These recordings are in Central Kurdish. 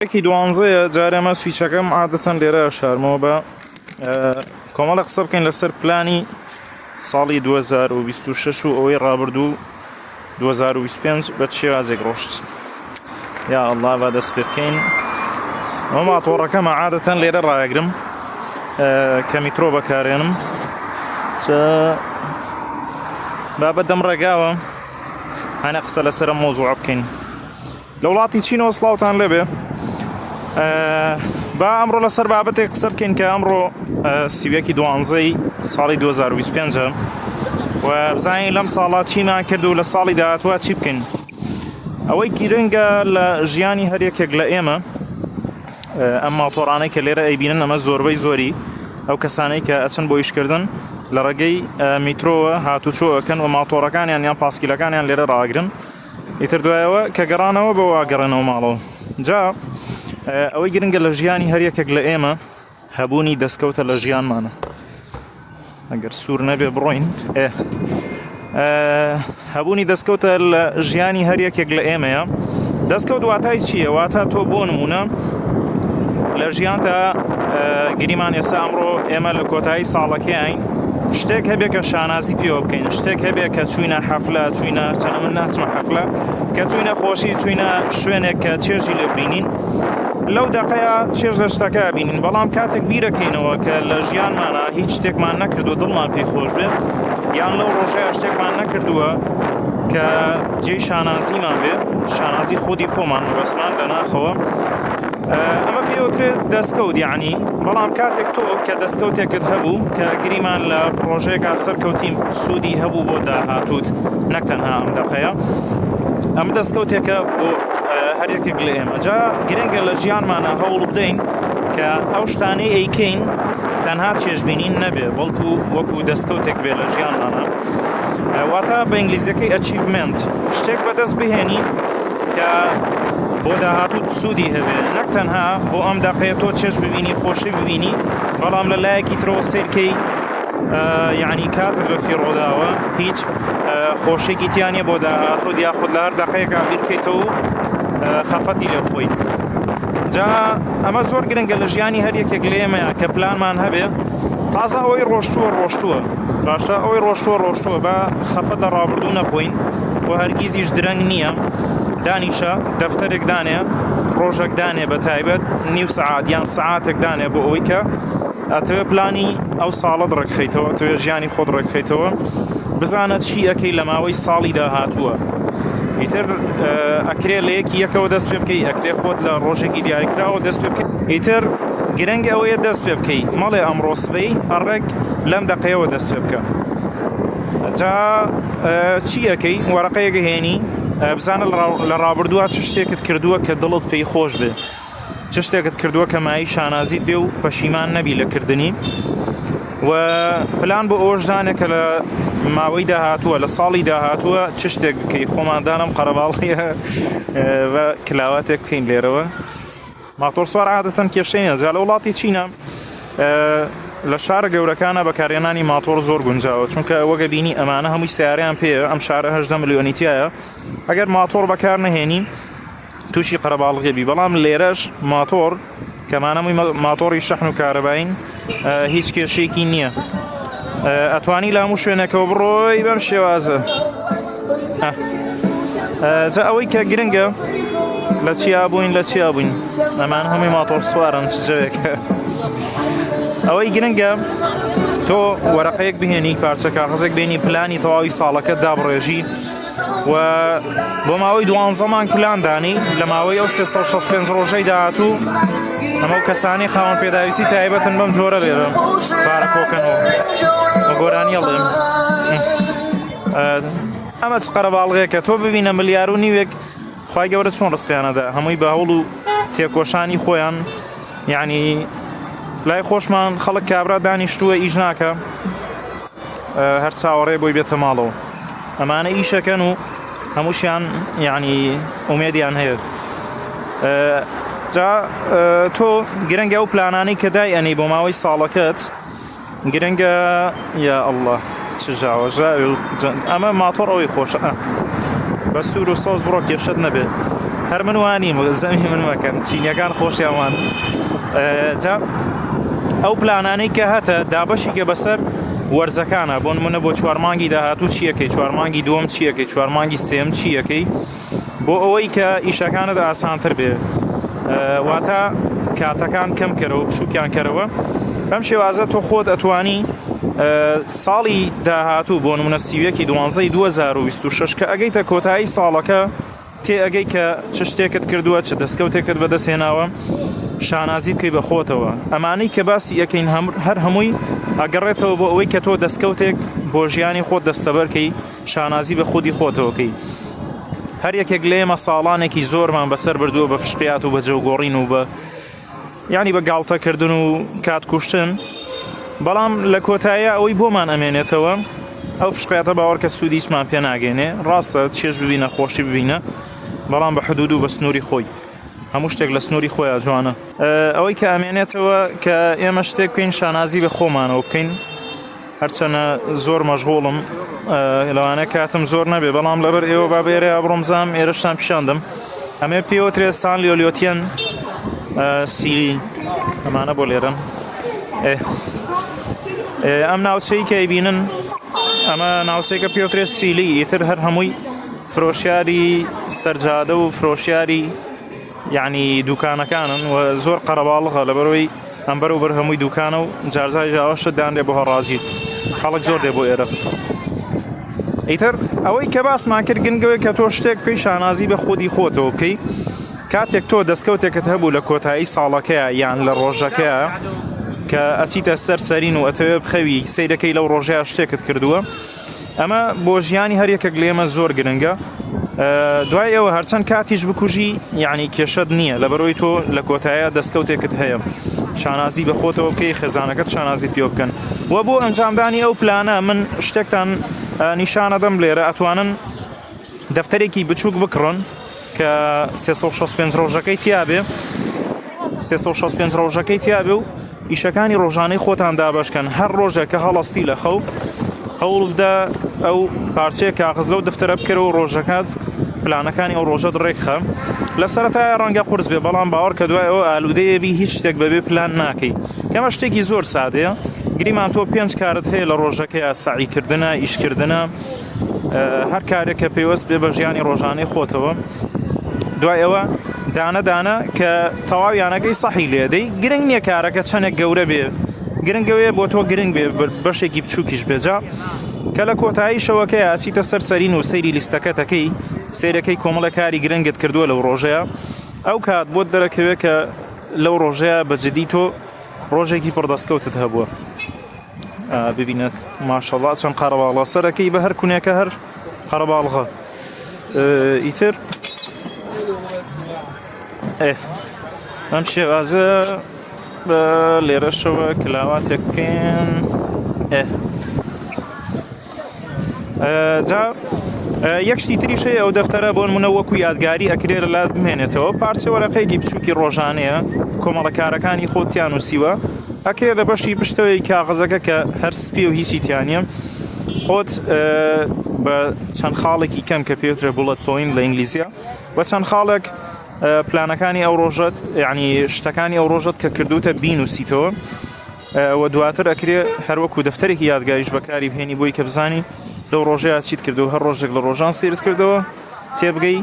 یەکی دوانزەیە جارێ ئەمە سویچەکەم عادەتەن لێرە شارمەوە بە کۆمەڵە قسە بکەین لەسەر پلانی ساڵی 2026 و ئەوەی ڕابردوو 2025 بە شێوازێک ڕۆشت. یا ئەڵڵا با دەست پێ بکەین. ئەمە ماتۆڕەکەمە عادەتەن لێرە ڕایەگرم کە میترۆ بەکارێنم با بەدەم ڕێگاوە هەنە قسە لەسەر ئەم مۆزووع بکەین. لە وڵاتی چینەوە سڵاوتان لێبێ. با ئەمڕۆ لەسەر بابەتێک قسە بکەین کە ئەمڕۆ سیوەکی دوانزەی ساڵی 2025 و بزانین لەم ساڵا چیمان کرد و لە ساڵی داهاتوە چی بکەین. ئەوەی گرنگە لە ژیانی هەرێکێک لە ئێمە ئەم ماتۆڕانەی کە لێرە ئەیبینن ئەمە زۆربەی زۆری ئەو کەسانەی کە ئەچن بۆ ئیشکردن لە ڕێگەی میترۆوە هاتوچۆەکەن و ماتۆڕەکانیان یان پاسکیلەکانیان لێرە ڕاگرن. ئیتر دوایەوە کە گەڕانەوە بە واگەڕێنەوە ماڵەوە. جا ئەوەی گرنگە لە ژیانی هەرێکێک لە ئێمە هەبوونی دەستکەوتە لە ژیانمانە. ئەگەر سوور نەبێ بڕۆین. هەبوونی دەستکەوتە لە ژیانی هەرێکێک لە ئێمەیە. دەستکەوت واتای چییە؟ واتە تۆ بۆ نمونە لە ژیانتە گریمان ئێستا ئەمڕۆ ئێمە لە کۆتایی ساڵەکەیین شتێک هەبێ کە شانازی پێوە بکەین، شتێک هەبێ کە چوینە حەفلە، چوینە چەند من ناچمە حەفلە، کە چوینە خۆشی، چوینە شوێنێک کە چێژی لێ بینین، لەو دەقەیە چێژ لە شتەکە بینین. بەڵام کاتێک بیرەکەینەوە کە لە ژیانمانە هیچ شتێکمان نەکردو دڵمان پێی خۆش بێت، یان لەو ڕۆژەیە شتێکمان نەکردووە کە جێی شانازیمان بێ، شانازی خودی خۆمان بەسمان لە ناخەوە، ئەمە پێوترێت دەستکەوت. یعنی بەڵام کاتێک تۆ کە دەستکەوتێکت هەبوو کە گریمان لە پرۆژەیەکە سەرکەوتیم سوودی هەبوو بۆ داهاتوت، نەک تەنها ئەم دەقەیە، ئەم دەستکەوتێکە بۆ هەرێکێک لە ئێمە. جا گرنگە لە ژیانمانە هەوڵ بدەین کە ئەو شتانەی ئەیکەین تەنها چێژبینین نەبێ، بەڵکو وەکو دەستکەوتێک بێ لە ژیانمانە. واتە بە ئینگلیزیەکەی ئەچیڤمنت، شتێک بەدەست بهێنی کە بۆ داهاتوت سوودی هەبێ، نەک تەنها بۆ ئەم دەقەیە تۆ چێژ ببینی، خۆشی ببینی، بەڵام لە لایەکی ترەوە سیرکەی یعنی کاتت بە فیڕۆداوە هیچ خۆشێکی تیانە بۆ داهاتوت یاخود لە هەر دەقەیەکە بیر بکەیتەوە خەفەتی لێ بخۆی. جا ئەمە زۆر گرنگە لە ژیانی هەرێکێک لە ئێمەیە کە پلانمان هەبێ. تازە ئەوەی ڕۆشتووە باشە، ئەوەی ڕۆشتووە بە خەفەت لە ڕابردوو نەخۆین و هەرگیزیش درەنگ نییە. دانیشە دەفتەرێک دانێ، ڕۆژێک دانێ بە تایبەت نیو سەعات یان سەعاتێک دانێ بۆ ئەوەی کە ئەتەوێ پلانی ئەو ساڵە ڕێکخەیتەوە، ئەتەوێ ژیانی خۆت ڕێکخەیتەوە، بزانە چی ئەەکەی لە ماوەی ساڵی داهاتووە. ئیتر ئەکرێ لە یەکی یەکەوە دەست پێ بکەی، ئەکرێ خۆت لە ڕۆژێکی دیاریکراوە دەست پێ بکەی. ئیتر گرنگ ئەوەیە دەست پێ بکەی، مەڵێ ئەمڕۆ سبەی هەڕێک لەم دەقەیەوە دەست پێ بکە. جا چی ئەەکەی؟ وەرەقەیەک هێنی، بزانە لە ڕابردووە چ شتێکت کردووە کە دڵت پێی خۆش بێ، چ شتێکت کردووە کە مایی شانازیت بێ و پەشیمان نەبی لە کردنی. و پلان بۆ ئەوەشدانێ کە لە ماوەی داهاتووە لە ساڵی داهاتووە چ شتێک بکەی. خۆماندانم قەرەباڵیە بە کلاواتێک بکەین لێرەوە. ماتۆر سوار عادەتەن کێشەینە. جا لە وڵاتی چینە لە شارە گەورەکانە بەکارهێنانی ماتۆر زۆر گونجاوە، چونکە وەگە بینی ئەمانە هەمووی سیارەیان پێیە، ئەم شارە 18 ملیۆنیتیایە. ئەگەر ماتۆر بەکار نەهێنی تووشی قەرەباڵغێبی. بەڵام لێرەش ماتۆر کەمانەمووی ماتۆری شەحن و کارەباین هیچ کێشەیەکی نییە، ئەتوانی لە هەموو شوێنەکەەوە بڕۆی بەم شێوازە. جا ئەوەی کە گرنگە لە چیا بووین، ئەمان هەمووی ماتۆر سوارن چ جەوێکە. ئەوەی گرنگە تۆ وەرەقەیەک بهێنی، پارچە کاغەزێک بێنی، پلانی تەواوی ساڵەکەت دابڕێژی و بۆ ماوەی 12 مانگ پلان دانی. لە ماوەی ئەو 365 ڕۆژەی داهاتوو ئەمە کەسانی خاوەن پێداویستی تایبەتن بەم جۆرە بێرە پارە کۆکەنەوە بە گۆرانی هەڵێم. ئەمە چ قەرەباڵغەیەکە تۆ ببینە ملیار و نیوێک خوای گەورە چۆن ڕستیانەدا، هەمووی بە هەوڵ و تێکۆشانی خۆیان. یعنی لای خۆشمان خەڵک کابرا دانیشتووە ئیش ناکە، هەر چاوەڕێ بۆی بێتە ماڵەوە. ئەمانە ئیشەکەن و هەمووشیان یعنی ئومێدیان هەیە. جا تۆ گرنگە ئەو پلانانەی کە دای ئەنی بۆ ماوەی ساڵەکەت گرنگە یا ئەڵڵا چ ژاوە ئەمە ماتۆر ئەوەی خۆشە بە سوور و سەوز بڕۆ کێشت نەبێت. هەر منوانی زەمی من مەکەن چینیەکان خۆشیان جا ئەو پلانانەی کە هەتە دابەشی کە بەسەر وەرزەکانە بۆ نمونە بۆ 4 مانگی داهاتوو چیەکەی 4 مانگی دووەم چیەکەی 4 مانگی سێم چیەکەی بۆ ئەوەی کە ئیشەکانت ئاسانتر بێ واتە کاتەکان کەم کەرەوە بچووکیان کەرەوە بەم شێوازە تۆ خۆت ئەتوانی ساڵی داهاتوو بۆ نمونە سیویەکی 2026 کە ئەگەیتە کۆتایی ساڵەکە تێ ئەگەی کە چ شتێکت کردووە چ دەستکەوتێکت بەدەستهێناوە شانازی بکەی بە خۆتەوە ئەمانەی کە باسی یەکەین هەر هەمووی ئەگەڕێتەوە بۆ ئەوەی کە تۆ دەستکەوتێک بۆ ژیانی خۆت دەستەبەرکەی شانازی بە خودی خۆتەوەکەی هەر یەکێک لێمە ساڵانێکی زۆرمان بەسەر بردووە بە فشقیات و بە جێوگۆڕین و بە یعنی بە گاڵتەکردن و کات کوشتن بەڵام لە کۆتاییە ئەوەی بۆمان ئەمێنێتەوە ئەو فشقیاتە باوەڕکە سوودیشمان پێ ناگەێنێ ڕاستە چێژ ببینە خۆشی ببینە بەڵام بە حدود و بە سنووری خۆی هەموو شتێک لە سنووری خۆیان جوانە ئەوەی کە ئەمێنێتەوە کە ئێمە شتێک بکەین شانازی بە خۆمانەوە بکەین هەرچەنە زۆر مەشغوڵم لەوانە کاتم زۆر نەبێ بەڵام لەبەر ئێوە بابێرە بڕۆمزام ئێرەشتان پیشاندم ئەمێ پێوەترێ سان لۆلیۆتیەن سیلی ئەمانە بۆ لێرن ئەم ناوچەی کە ئەیبینن ئەمە ناوچەیەکە پێوترێ سیلی ئیتر هەر هەمووی فرۆشیاری سەرجادە و فرۆشیاری یعنی دوکانەکانن و زۆر قەرەباڵغە لەبەرەوەی ئەم بەروبەر هەمووی دوکانە و جارجای جاوەشت دانرێ بۆ هەڕاجیت خەڵک زۆر دێ بۆ ئێرە ئیتر ئەوەی کە باسمان کرد گرنگەوەی کە تۆ شتێک پێی شانازی بە خودی خۆتەوە بکەی کاتێک تۆ دەستکەوتێکت هەبوو لە کۆتایی ساڵەکەیە یان لە ڕۆژەکەیە کە ئەچیتە سەرسەرین و ئەتەوێ بخەوی سەیرەکەی لەو ڕۆژەیە شتێکت کردووە ئەمە بۆ ژیانی هەر یەکێک لێمە زۆر گرنگە دوای ئەوە هەرچەند کاتیش بکوژی یعنی کێشەت نییە لەبەرەوەی تۆ لە کۆتاییە دەستکەوتێکت هەیە شانازی بە خۆتەوە بکەی خێزانەکەت شانازی پێ بکەن وە بۆ ئەنجامدانی ئەو پلانە من شتێکتان نیشانە دەم لێرە ئەتوانن دەفتەرێکی بچووک بکڕن کە 365 ڕۆژەکەی تیابێ 365 ڕۆژەکەی تیابێ و ئیشەکانی ڕۆژانەی خۆتان دابشکەن هەر ڕۆژێک کە هەڵەستی لە خەو هەوڵ بدە ئەو پارچەیە کاغز لەو دەفتەرە بکەرەوە ڕۆژەکەت پلانەکانی ئەو ڕۆژەت ڕێکخە لە سەرەتایە ڕەنگە قورس بێ بەڵام باوەڕ کە دوای ئەوە ئالوودەیەبی هیچ شتێک بەبێ پلان ناکەی کەمە شتێکی زۆر سادەیە گریمان تۆ 5 کارت هەیە لە ڕۆژەکەیە سعیکردنە ئیشکردنە هەر کارێک کە پێوەست بێ بە ژیانی ڕۆژانەی خۆتەوە دوای ئەوە دانە کە تەواویانەکەی سەحی لێدەی گرنگ نییە کارەکە چەندێک گەورە بێ گرنگەوەیە بۆ تۆ گرنگ بێ بەشێکی بچووکیش بێجا کە لە کۆتایی شەوەکەی ئاچیتە سەرسەرین و سەیری لیستەکەتەکەی سیرەکەی کۆمەڵە کاری گرنگت کردووە لەو ڕۆژەیە ئەو کات بۆت دەرەکەوێت کە لەو ڕۆژەیە بەجددی تۆ ڕۆژێکی پڕدەستکەوتت هەبووە ببینێت ماشەڵڵا چەند قەرەباڵە سەرەکەی بە هەر کونێکە هەر قەرەباڵغە ئیتر ئەم شێوازە بە لێرەشەوە کلاواتێک بکەین جا یەکشتی تریشەیە ئەو دەفتەرە بۆ نمونە وەکو یادگاری ئەکرێ لە لات بمێنێتەوە پارچە وەرەقەیەکی بچووکی ڕۆژانەیە کۆمەڵەکارەکانی خۆتیان وسیوە ئەکرێ لە بەشی پشتەوەی کاغزەکە کە هەر سپی و هیچی تیانە خۆت بە چەند خاڵێکی کەم کە پێوترە بوڵەت پۆین لە ئینگلیزیە بە چەند خاڵێک پلانەکانی ئەو ڕۆژەت یعنی شتەکانی ئەو ڕۆژەت کە کردوتە بینوسیتەوە و دواتر ئەکرێ هەروەکو دەفتەرێکی یادگاریش بەکاری بهێنی بۆی کە بزانی لەو ڕۆژەیە چیت کردو هەر ڕۆژێک لە ڕۆژان سیرت کردەوە تێبگەی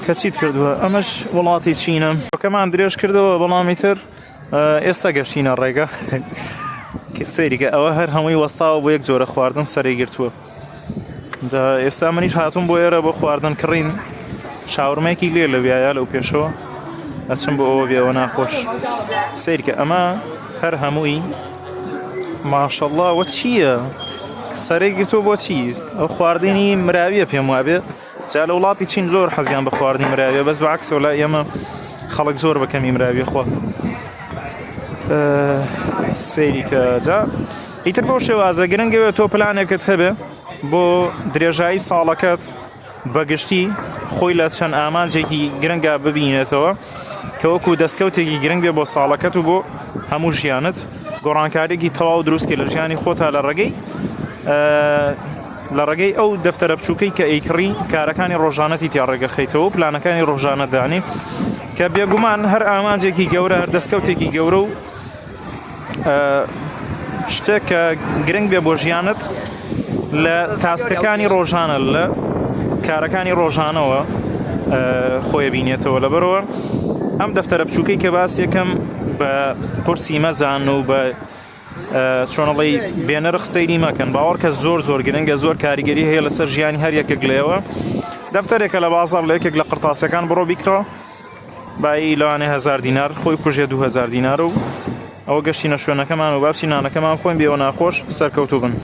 کە چیت کردووە ئەمەش وڵاتی چینە کەمان درێژ کردەوە بەڵامی تر ئێستا گەشتینە ڕێگە سەیریکە ئەوە هەر هەمووی وەستاوە بۆ یەک جۆرە خواردن سەری گرتووە ئێستا منیش هاتووم بۆ ئێرە بۆ خواردن کڕین شاورمەیەکی لێ لە وایە لەو پێشەوە ئەچم بۆ ئەوە بێەوە ناخۆش سیرکە ئەمە هەر هەمووی ماشەڵڵا وە چییە سەرێک گرتووە بۆچی ئەو خواردنی مراویە پێم وابێ جا لە وڵاتی چین زۆر حەزیان بە خواردنی مراویە بەس بەعکسەوە لای ئێمە خەڵک زۆر بەکەمی مراویە خۆ سەیریکە جا ئیتر بۆ شێوازە گرنگەوێت تۆ پلانێکت هەبێ بۆ درێژایی ساڵەکەت بەگشتی خۆی لە چەند ئامانجێکی گرنگە ببینێتەوە کە وەکو دەستکەوتێکی گرنگ بێ بۆ ساڵەکەت و بۆ هەموو ژیانت گۆڕانکارێکی تەواو دروستکە لە ژیانی خۆتا لە ڕێگەی لە ڕێگەی ئەو دەفتەرە بچووکەی کە ئەیکڕی کارەکانی ڕۆژانەتی تیا ڕێگەخەیتەوە پلانەکانی ڕۆژانە دانی کە بێگومان هەر ئامانجێکی گەورە هەر دەستکەوتێکی گەورە و شتێک کە گرنگ بێ بۆ ژیانت لە تاسکەکانی ڕۆژانە لە کارەکانی ڕۆژانەوە خۆی بینێتەوە لەبەرەوە ئەم دەفتەرە بچووکەی کە باس یەکەم بە قورسی مەزان و بە چۆنەڵی بێنرخ سەیری مەکەن باوەڕ کە زۆر گرنگە زۆر کاریگەری هەیە لەسەر ژیانی هەر یەکێک لێەوە دەفتەرێکە لە بازاڕ لە یەکێک لە قرتاسەکان بڕۆ بیکڕە بای لەوانێ 1000 دینار خۆی کوژێ 2000 دینار و ئەوە گەشتینە شوێنەکەمان و بابچینانەکەمان خۆین بێەوە ناخۆش سەرکەوتوو بن.